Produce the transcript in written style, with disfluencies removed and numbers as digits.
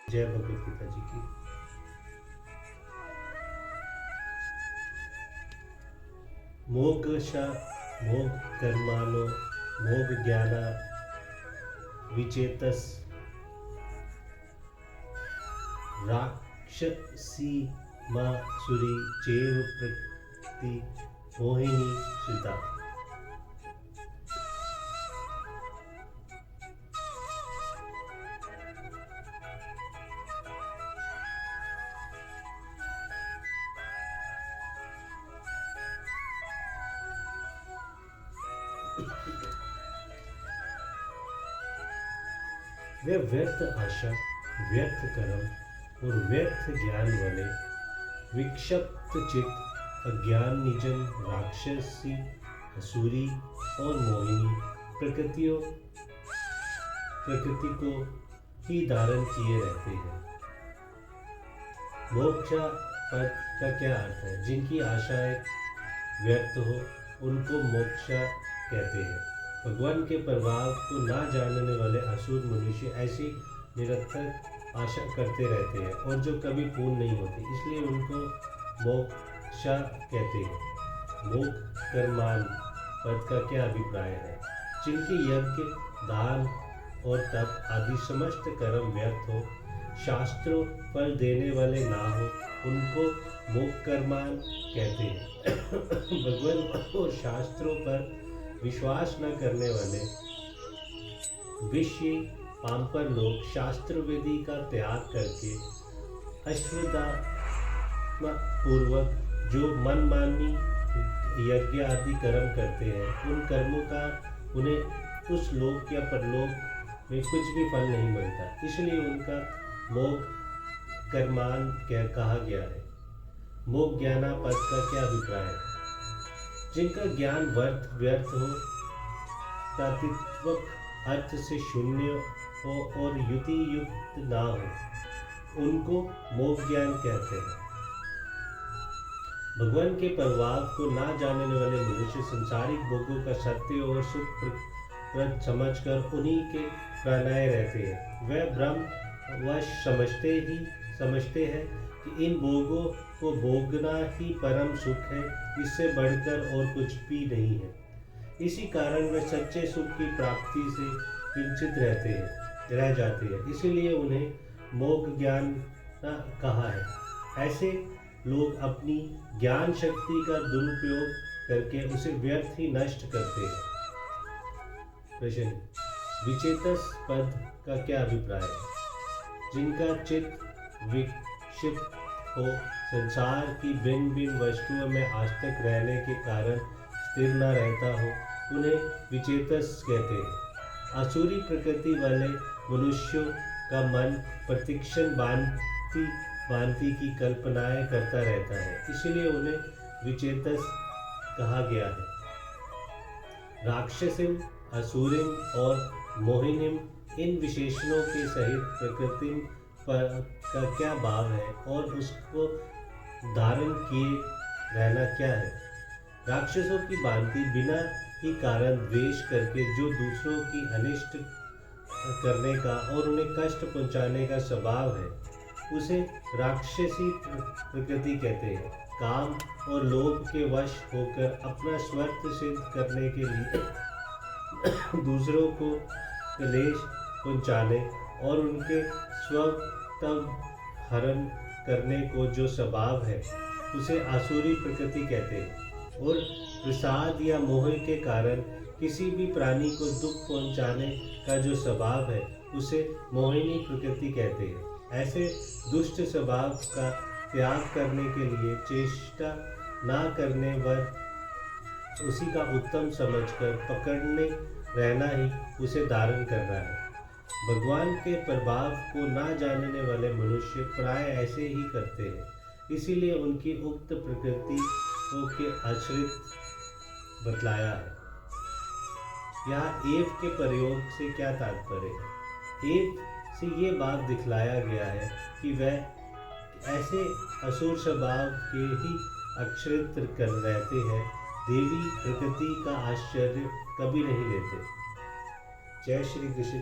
जय भगवत गीता जी की। मोक्ष मोग कर्माणो मोग ज्ञाना विचेतस राक्षसी मासुरी चैव प्रकृति मोहिनी श्रिता। वे व्यर्थ आशा, व्यर्थ कर्म और व्यर्थ ज्ञान वाले विक्षिप्त चित्त अज्ञान निजन राक्षसी असुरी और मोहिनी प्रकृति को ही धारण किए रहते हैं। मोक्ष पद का क्या अर्थ है? जिनकी आशाएं व्यर्थ हो उनको मोक्ष कहते हैं। भगवान के प्रभाव को ना जानने वाले असुर मनुष्य ऐसी निरर्थक आशा करते रहते हैं और जो कभी पूर्ण नहीं होती, इसलिए उनको मोक्ष कहते हैं। मोक्ष कर्मान पद का क्या अभिप्राय है? जिनके यज्ञ दान और तप आदि समस्त कर्म व्यर्थ हो, शास्त्रों फल देने वाले ना हो, उनको मोक्ष कर्मान कहते हैं। भगवान और शास्त्रों पर विश्वास न करने वाले विषय पामपर लोग शास्त्र विधि का त्याग करके अश्वत्थामा पूर्वक जो मनमानी यज्ञ आदि कर्म करते हैं, उन कर्मों का उन्हें उस लोक या परलोक में कुछ भी फल नहीं मिलता, इसलिए उनका मोक्ष कर्मान कहा गया है। मोक्ष ज्ञाना पद का क्या अभिप्राय है? जिनका ज्ञान व्यर्थ हो, तात्विक अर्थ से शून्य हो और युक्ति युक्त ना हो, उनको मोक्ष ज्ञान कहते हैं। भगवान के प्रभाव को ना जानने वाले मनुष्य संसारिक भोगों का सत्य और सुखप्रद समझकर उन्हीं के प्राणाए रहते हैं। वह ब्रह्म वश समझते हैं कि इन भोगों को भोगना ही परम सुख है, इससे बढ़कर और कुछ भी नहीं है। इसी कारण वे सच्चे सुख की प्राप्ति से वंचित रह जाते हैं, इसीलिए उन्हें मोक्ष ज्ञान कहा है। ऐसे लोग अपनी ज्ञान शक्ति का दुरुपयोग करके उसे व्यर्थ ही नष्ट करते हैं। प्रश्न: विचेतस पद का क्या अभिप्राय है? जिनका चित्त विक्षिप्त हो, संसार की भिन्न भिन्न वस्तुओं में आसक्त रहने के कारण स्थिर न रहता हो, उन्हें विचेतस कहते हैं। आसुरी प्रकृति वाले मनुष्यों का मन प्रतिक्षण भांति की कल्पनाएं करता रहता है, इसलिए उन्हें विचेतस कहा गया है। राक्षसिम, असुरिम और मोहिनीम इन विशेषणों के सहित प्रकृति का क्या भाव है और उसको धारण किए रहना क्या है? राक्षसों की भांति बिना ही कारण द्वेष करके जो दूसरों की अनिष्ट करने का और उन्हें कष्ट पहुंचाने का स्वभाव है, उसे राक्षसी प्रकृति कहते हैं। काम और लोभ के वश होकर अपना स्वार्थ सिद्ध करने के लिए दूसरों को क्लेश पहुंचाने और उनके स्वतः हरण करने को जो स्वभाव है, उसे आसुरी प्रकृति कहते हैं। और प्रसाद या मोह के कारण किसी भी प्राणी को दुख पहुंचाने का जो स्वभाव है, उसे मोहिनी प्रकृति कहते हैं। ऐसे दुष्ट स्वभाव का त्याग करने के लिए चेष्टा ना करने पर उसी का उत्तम समझकर पकड़ने रहना ही उसे धारण करना है। भगवान के प्रभाव को ना जानने वाले मनुष्य प्राय ऐसे ही करते हैं, इसीलिए उनकी उक्त प्रकृति के आश्रित बतलाया है। यहाँ एव के प्रयोग से क्या तात्पर्य है? एव से ये बात दिखलाया गया है कि वह ऐसे असुर स्वभाव के ही आश्रित कर रहते हैं, देवी प्रकृति का आश्चर्य कभी नहीं लेते। जय श्री कृष्ण।